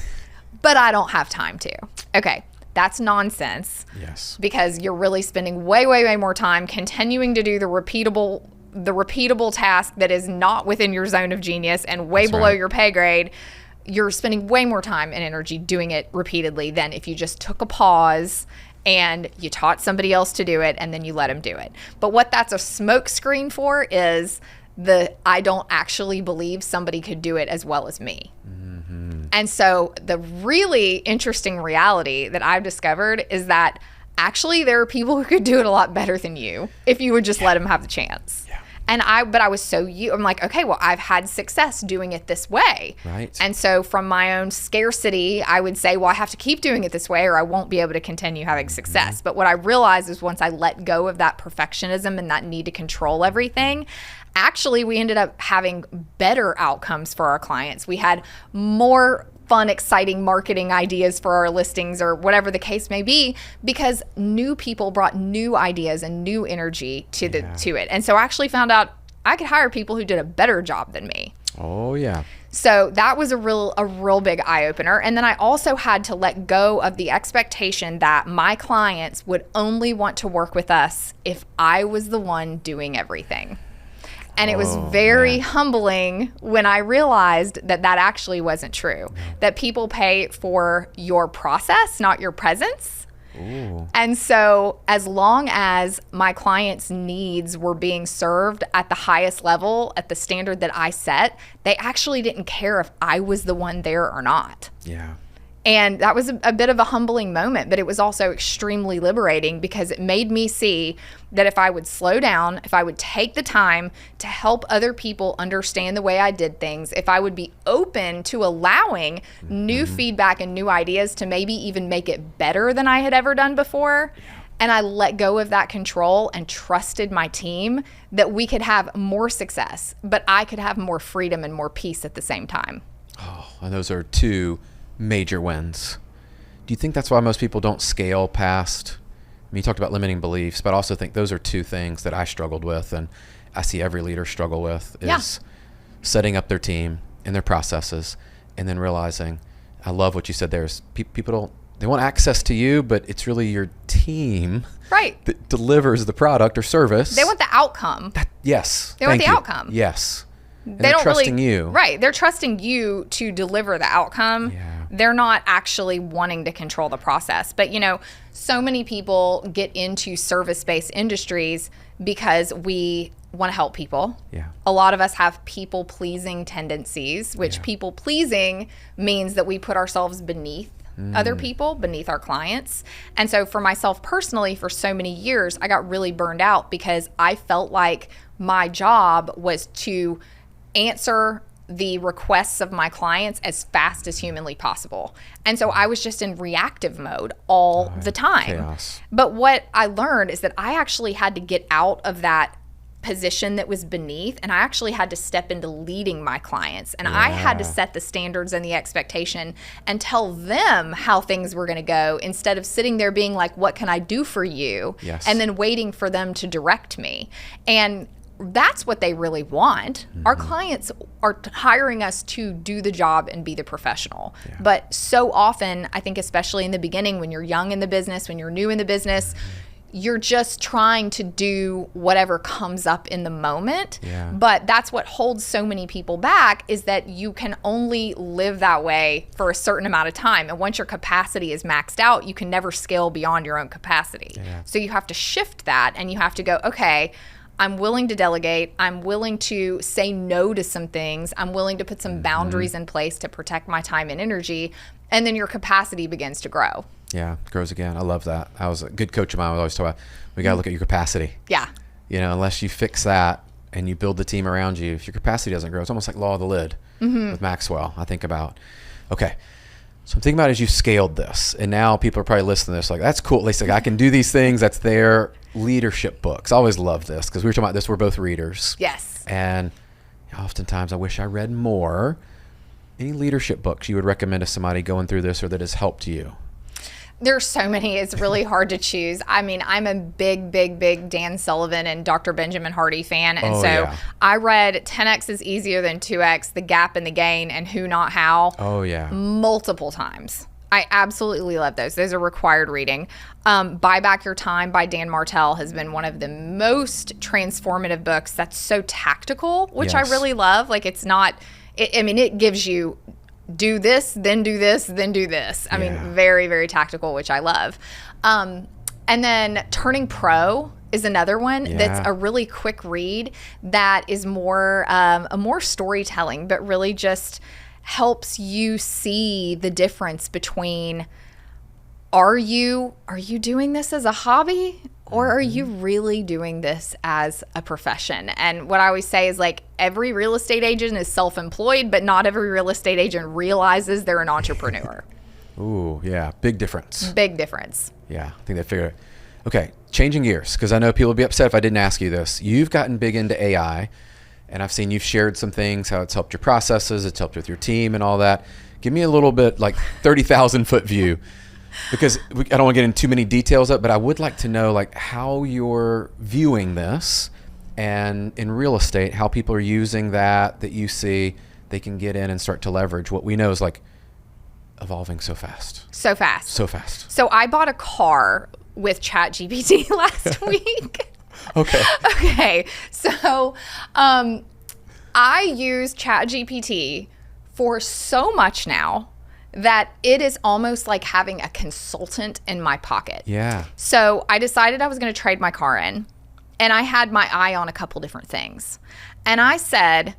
but I don't have time to. Okay. That's nonsense. Yes. Because you're really spending way, way, way more time continuing to do the repeatable task that is not within your zone of genius and way below your pay grade. You're spending way more time and energy doing it repeatedly than if you just took a pause and you taught somebody else to do it and then you let them do it. But what that's a smoke screen for is I don't actually believe somebody could do it as well as me. And so the really interesting reality that I've discovered is that actually there are people who could do it a lot better than you if you would just let them have the chance. But I was I'm like, okay, well, I've had success doing it this way. Right. And so from my own scarcity, I would say, well, I have to keep doing it this way or I won't be able to continue having success. But what I realized is once I let go of that perfectionism and that need to control everything, actually we ended up having better outcomes for our clients. We had more fun, exciting marketing ideas for our listings or whatever the case may be, because new people brought new ideas and new energy to it. And so I actually found out I could hire people who did a better job than me. Oh, yeah. So that was a real big eye opener. And then I also had to let go of the expectation that my clients would only want to work with us if I was the one doing everything. And it was very humbling when I realized that actually wasn't true. That people pay for your process, not your presence. Ooh. And so as long as my clients' needs were being served at the highest level, at the standard that I set, they actually didn't care if I was the one there or not. Yeah. And that was a bit of a humbling moment, but it was also extremely liberating because it made me see that if I would slow down, if I would take the time to help other people understand the way I did things, if I would be open to allowing new feedback and new ideas to maybe even make it better than I had ever done before, and I let go of that control and trusted my team, that we could have more success, but I could have more freedom and more peace at the same time. Oh, and those are two major wins. Do you think that's why most people don't scale past? I mean, you talked about limiting beliefs, but I also think those are two things that I struggled with, and I see every leader struggle with, is setting up their team and their processes, and then realizing, I love what you said there, is people they want access to you, but it's really your team that delivers the product or service. They want the outcome. Yes. They want the outcome. Yes. They don't trusting you. Right. They're trusting you to deliver the outcome. Yeah. They're not actually wanting to control the process. But, so many people get into service-based industries because we want to help people. Yeah. A lot of us have people-pleasing tendencies, which people-pleasing means that we put ourselves beneath other people, beneath our clients. And so for myself personally, for so many years, I got really burned out because I felt like my job was to answer the requests of my clients as fast as humanly possible. And so I was just in reactive mode all the time. Chaos. But what I learned is that I actually had to get out of that position that was beneath, and I actually had to step into leading my clients, and I had to set the standards and the expectation and tell them how things were going to go, instead of sitting there being like, what can I do for you? Yes. And then waiting for them to direct me. And that's what they really want. Our clients are hiring us to do the job and be the professional. But so often, I think especially in the beginning, when you're young in the business, when you're new in the business, you're just trying to do whatever comes up in the moment. Yeah. But that's what holds so many people back, is that you can only live that way for a certain amount of time. And once your capacity is maxed out, you can never scale beyond your own capacity. Yeah. So you have to shift that, and you have to go, okay, I'm willing to delegate. I'm willing to say no to some things. I'm willing to put some boundaries in place to protect my time and energy. And then your capacity begins to grow. Yeah, it grows again. I love that. I was a good coach of mine. I always talk about, we got to look at your capacity. Yeah. Unless you fix that and you build the team around you, if your capacity doesn't grow, it's almost like law of the lid with Maxwell. I think about, okay, so I'm thinking about as you scaled this, and now people are probably listening to this like, that's cool. Lacey, I can do these things. That's their leadership books. I always love this because we were talking about this. We're both readers. Yes. And oftentimes I wish I read more. Any leadership books you would recommend to somebody going through this or that has helped you? There's so many. It's really hard to choose. I mean, I'm a big Dan Sullivan and Dr. Benjamin Hardy fan. And I read 10X is Easier Than 2X, The Gap and the Gain, and Who Not How multiple times. I absolutely love those. Those are required reading. Buy Back Your Time by Dan Martell has been one of the most transformative books. That's so tactical, which I really love. Like, it's not, it gives you do this, then do this, then do this. I mean, very, very tactical, which I love. And then Turning Pro is another one that's a really quick read that is more storytelling, but really just helps you see the difference between, are you doing this as a hobby, or are you really doing this as a profession? And what I always say is, like, every real estate agent is self-employed, but not every real estate agent realizes they're an entrepreneur. Ooh, yeah. Big difference. Big difference. Yeah. I think they figure it. Okay. Changing gears, because I know people would be upset if I didn't ask you this. You've gotten big into AI, and I've seen you've shared some things, how it's helped your processes, it's helped with your team and all that. Give me a little bit, like 30,000 foot view. Because I don't want to get into too many details of it, but I would like to know, like, how you're viewing this, and in real estate, how people are using that you see they can get in and start to leverage what we know is, like, evolving so fast. So fast. So I bought a car with ChatGPT last week. Okay. So I use ChatGPT for so much now that it is almost like having a consultant in my pocket. Yeah. So I decided I was going to trade my car in, and I had my eye on a couple different things. And I said,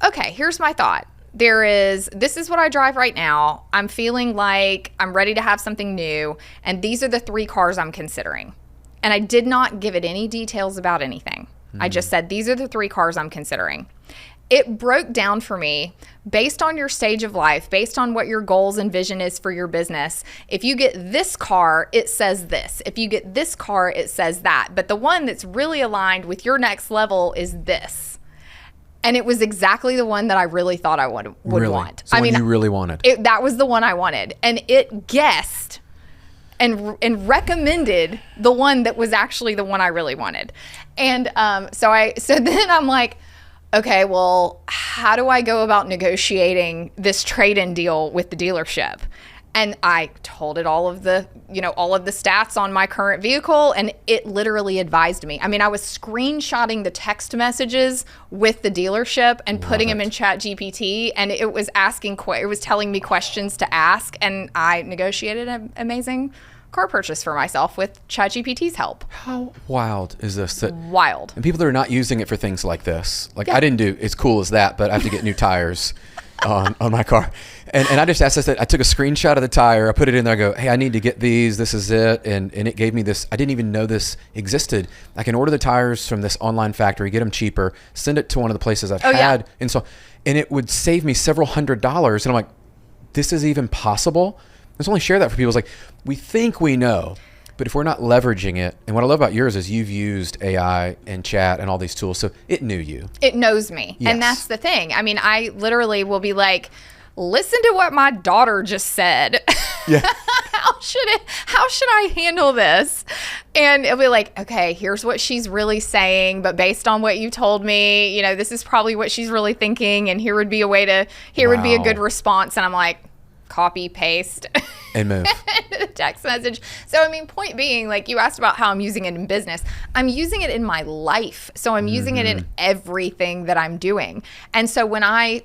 okay, here's my thought. This is what I drive right now. I'm feeling like I'm ready to have something new, and these are the 3 cars I'm considering. And I did not give it any details about anything. I just said, these are the 3 cars I'm considering. It broke down for me based on your stage of life, based on what your goals and vision is for your business. If you get this car, it says this. If you get this car, it says that. But the one that's really aligned with your next level is this. And it was exactly the one that I really thought I would want. So you really wanted. That was the one I wanted. And it guessed and recommended the one that was actually the one I really wanted. And so then I'm like, okay, well, how do I go about negotiating this trade-in deal with the dealership? And I told it all of the stats on my current vehicle, and it literally advised me. I mean, I was screenshotting the text messages with the dealership and putting them in ChatGPT, and it was telling me questions to ask, and I negotiated an amazing car purchase for myself with ChatGPT's help. How wild is this? Wild. And people that are not using it for things like this, like I didn't do as cool as that, but I have to get new tires on my car. And I just asked this, I took a screenshot of the tire, I put it in there, I go, hey, I need to get these, this is it. And it gave me this, I didn't even know this existed. I can order the tires from this online factory, get them cheaper, send it to one of the places I've had. And it would save me several $100s. And I'm like, this is even possible? Let's only share that for people. It's like, we think we know, but if we're not leveraging it, and what I love about yours is you've used AI and chat and all these tools, so it knew you. It knows me. Yes. And that's the thing. I mean, I literally will be like, listen to what my daughter just said. Yeah. How should I handle this? And it'll be like, okay, here's what she's really saying, but based on what you told me, this is probably what she's really thinking, and here would be a good response. And I'm like, copy, paste, and move the text message. So, I mean, point being, like you asked about how I'm using it in business. I'm using it in my life. So I'm using it in everything that I'm doing. And so when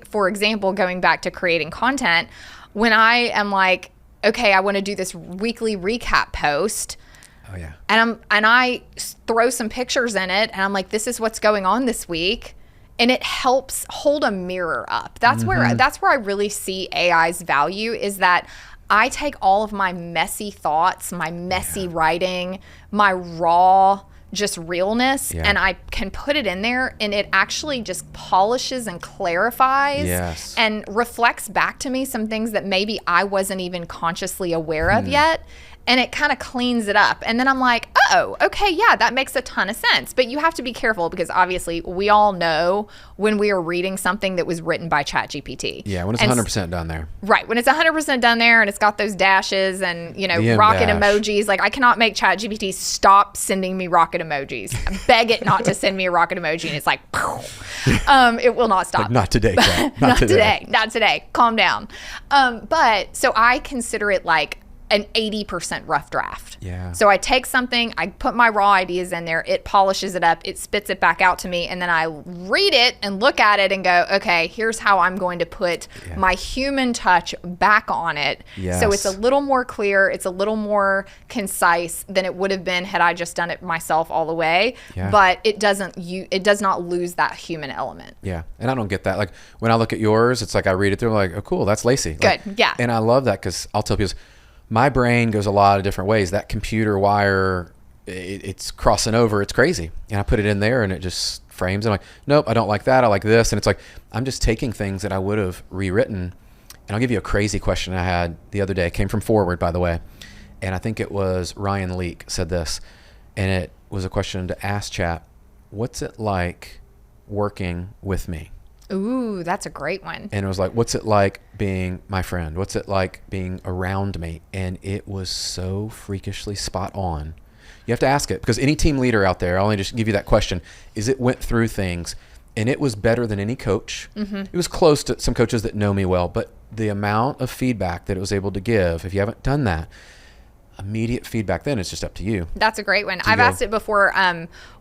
for example, going back to creating content, when I am like, okay, I want to do this weekly recap post. Oh yeah. And I throw some pictures in it, and I'm like, this is what's going on this week. And it helps hold a mirror up. That's where I really see AI's value, is that I take all of my messy thoughts, my messy writing, my raw just realness, and I can put it in there, and it actually just polishes and clarifies and reflects back to me some things that maybe I wasn't even consciously aware of yet. And it kind of cleans it up. And then I'm like, oh, okay, yeah, that makes a ton of sense. But you have to be careful, because obviously we all know when we are reading something that was written by ChatGPT. Yeah, when it's 100% done there. Right, when it's 100% done there and it's got those dashes and, rocket emojis. Like, I cannot make ChatGPT stop sending me rocket emojis. I beg it not to send me a rocket emoji, and it's like, it will not stop. Like, not today, Chat. Not today. Calm down. But so I consider it like an 80% rough draft. Yeah. So I take something, I put my raw ideas in there, it polishes it up, it spits it back out to me, and then I read it and look at it and go, okay, here's how I'm going to put my human touch back on it. Yes. So it's a little more clear, it's a little more concise than it would have been had I just done it myself all the way. Yeah. But it does not lose that human element. Yeah. And I don't get that. Like, when I look at yours, it's like I read it through, I'm like, oh, cool, that's Lacey. Good. Like, yeah. And I love that, because I'll tell people, my brain goes a lot of different ways. That computer wire, it's crossing over. It's crazy. And I put it in there and it just frames. I'm like, nope, I don't like that. I like this. And it's like, I'm just taking things that I would have rewritten. And I'll give you a crazy question I had the other day. It came from Forward, by the way. And I think it was Ryan Leak said this. And it was a question to ask Chat, what's it like working with me? Ooh, that's a great one. And it was like, what's it like being my friend? What's it like being around me? And it was so freakishly spot on. You have to ask it, because any team leader out there, I'll only just give you that question, is it went through things, and it was better than any coach. It was close to some coaches that know me well, but the amount of feedback that it was able to give, if you haven't done that, immediate feedback, then it's just up to you. That's a great one. I've asked it before,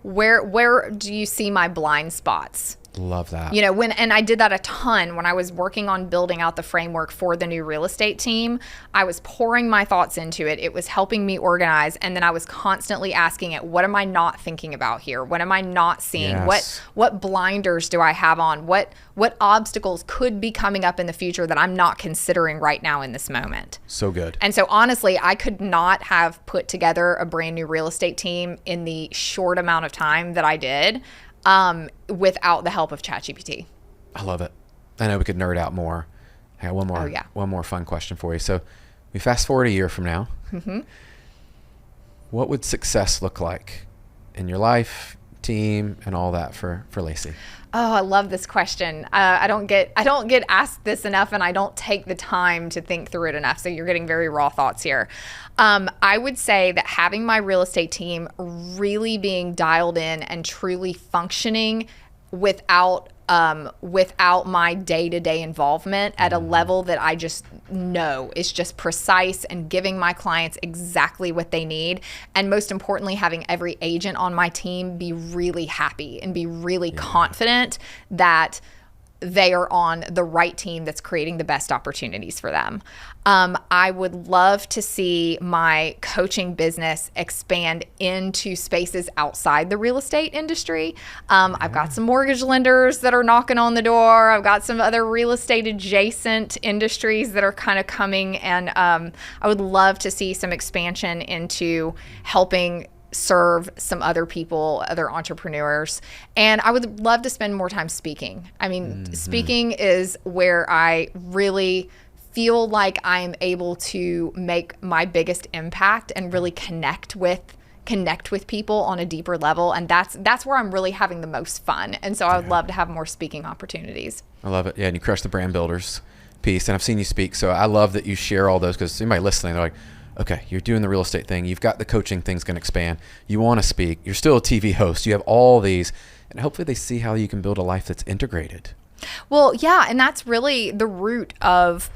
where do you see my blind spots? Love that. And I did that a ton when I was working on building out the framework for the new real estate team. I was pouring my thoughts into it. It was helping me organize. And then I was constantly asking it, what am I not thinking about here? What am I not seeing? Yes. What blinders do I have on? What obstacles could be coming up in the future that I'm not considering right now in this moment? So good. And so honestly, I could not have put together a brand new real estate team in the short amount of time that I did without the help of ChatGPT. I love it. I know we could nerd out more. I got one more fun question for you. So we fast forward a year from now. What would success look like in your life, team, and all that for Lacey? Oh, I love this question. I don't get asked this enough, and I don't take the time to think through it enough. So you're getting very raw thoughts here. I would say that having my real estate team really being dialed in and truly functioning without without my day-to-day involvement at a level that I just know is just precise and giving my clients exactly what they need. And most importantly, having every agent on my team be really happy and be really confident that they are on the right team that's creating the best opportunities for them. I would love to see my coaching business expand into spaces outside the real estate industry. I've got some mortgage lenders that are knocking on the door. I've got some other real estate adjacent industries that are kind of coming. And I would love to see some expansion into helping serve some other people, other entrepreneurs. And I would love to spend more time speaking. I mean, speaking is where I really feel like I am able to make my biggest impact and really connect with people on a deeper level. And that's where I'm really having the most fun. And so I would love to have more speaking opportunities. I love it. Yeah, and you crush the brand builders piece. And I've seen you speak. So I love that you share all those, because anybody listening, they're like, okay, you're doing the real estate thing. You've got the coaching thing's going to expand. You want to speak. You're still a TV host. You have all these. And hopefully they see how you can build a life that's integrated. Well, yeah. And that's really the root of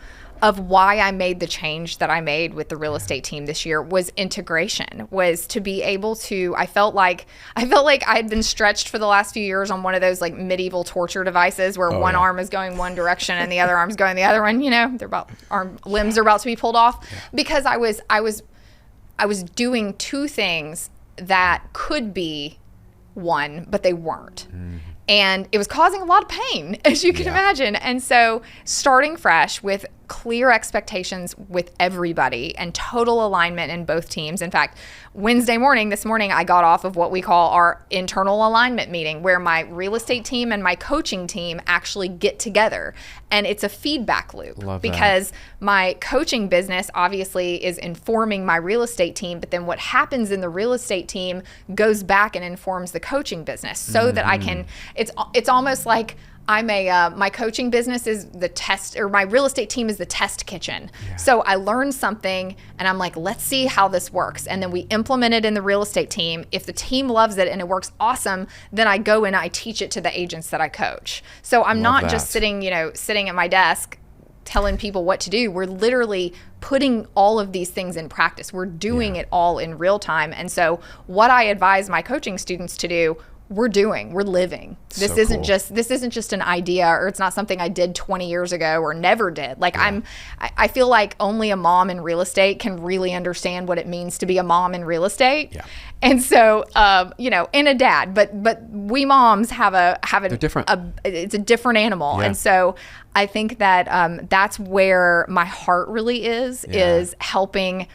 why I made the change that I made with the real estate team this year was integration, was to be able to, I felt like I had been stretched for the last few years on one of those like medieval torture devices where one arm is going one direction and the other arm's going the other one, limbs are about to be pulled off because I was doing two things that could be one, but they weren't. And it was causing a lot of pain, as you can imagine. And so starting fresh with clear expectations with everybody and total alignment in both teams. In fact, this morning, I got off of what we call our internal alignment meeting, where my real estate team and my coaching team actually get together. And it's a feedback loop. Because my coaching business obviously is informing my real estate team, but then what happens in the real estate team goes back and informs the coaching business so that I can, it's almost like my coaching business is the test, or my real estate team is the test kitchen. So I learn something and I'm like, let's see how this works. And then we implement it in the real estate team. If the team loves it and it works awesome, then I go and I teach it to the agents that I coach. So I'm not just sitting at my desk telling people what to do. We're literally putting all of these things in practice. We're doing it all in real time. And so what I advise my coaching students to do, we're living. This isn't just an idea, or it's not something I did 20 years ago or never did. Like I feel like only a mom in real estate can really understand what it means to be a mom in real estate. Yeah. And so, and a dad, but we moms they're different. It's a different animal. Yeah. And so I think that that's where my heart really is helping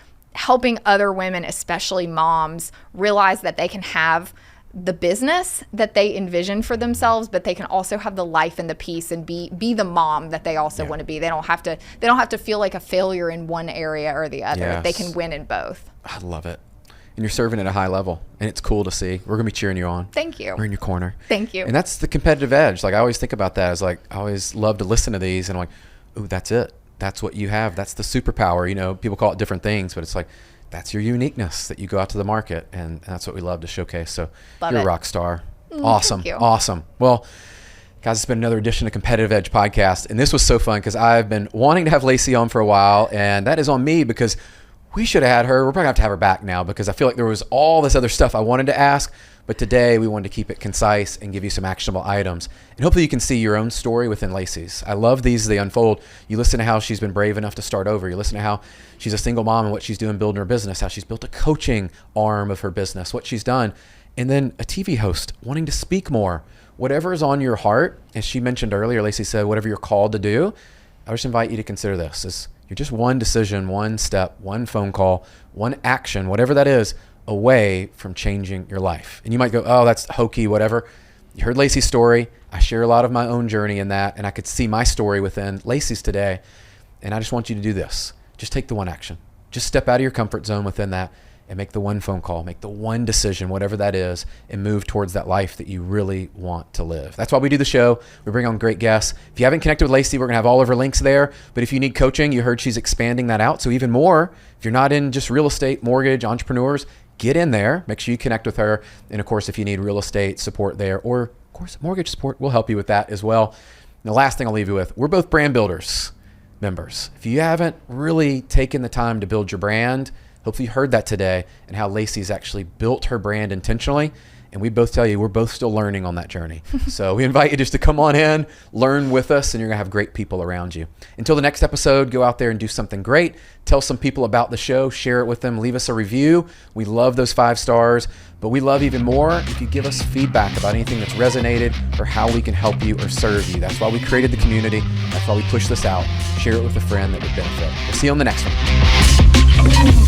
other women, especially moms, realize that they can have the business that they envision for themselves, but they can also have the life and the peace and be the mom that they also want to be. They don't have to feel like a failure in one area or the other. Yes. They can win in both. I love it. And you're serving at a high level, and it's cool to see. We're going to be cheering you on. Thank you. We're in your corner. Thank you. And that's the competitive edge. Like I always think about that as like, I always love to listen to these and I'm like, ooh, that's it. That's what you have. That's the superpower. People call it different things, but it's like, that's your uniqueness that you go out to the market, and that's what we love to showcase. So you're a rock star. Awesome. Awesome. Well, guys, it's been another edition of Competitive Edge Podcast, and this was so fun because I've been wanting to have Lacey on for a while, and that is on me because we should have had her. We're probably going to have her back now because I feel like there was all this other stuff I wanted to ask, but today we wanted to keep it concise and give you some actionable items. And hopefully you can see your own story within Lacey's. I love these as they unfold. You listen to how she's been brave enough to start over. You listen to how she's a single mom and what she's doing building her business, how she's built a coaching arm of her business, what she's done, and then a TV host wanting to speak more. Whatever is on your heart, as she mentioned earlier, Lacey said, whatever you're called to do, I just invite you to consider this. You're just one decision, one step, one phone call, one action, whatever that is, away from changing your life. And you might go, oh, that's hokey, whatever. You heard Lacey's story. I share a lot of my own journey in that, and I could see my story within Lacey's today. And I just want you to do this. Just take the one action. Just step out of your comfort zone within that and make the one phone call, make the one decision, whatever that is, and move towards that life that you really want to live. That's why we do the show. We bring on great guests. If you haven't connected with Lacey, we're going to have all of her links there. But if you need coaching, you heard she's expanding that out. So even more, if you're not in just real estate, mortgage, entrepreneurs, get in there. Make sure you connect with her. And of course, if you need real estate support there or Of course, mortgage support will help you with that as well. And the last thing I'll leave you with, we're both Brand Builders members. If you haven't really taken the time to build your brand, hopefully you heard that today and how Lacey's actually built her brand intentionally. And we both tell you, we're both still learning on that journey. So we invite you just to come on in, learn with us, and you're gonna have great people around you. Until the next episode, go out there and do something great. Tell some people about the show, share it with them, leave us a review. We love those 5 stars, but we love even more if you give us feedback about anything that's resonated or how we can help you or serve you. That's why we created the community. That's why we push this out. Share it with a friend that would benefit. We'll see you on the next one.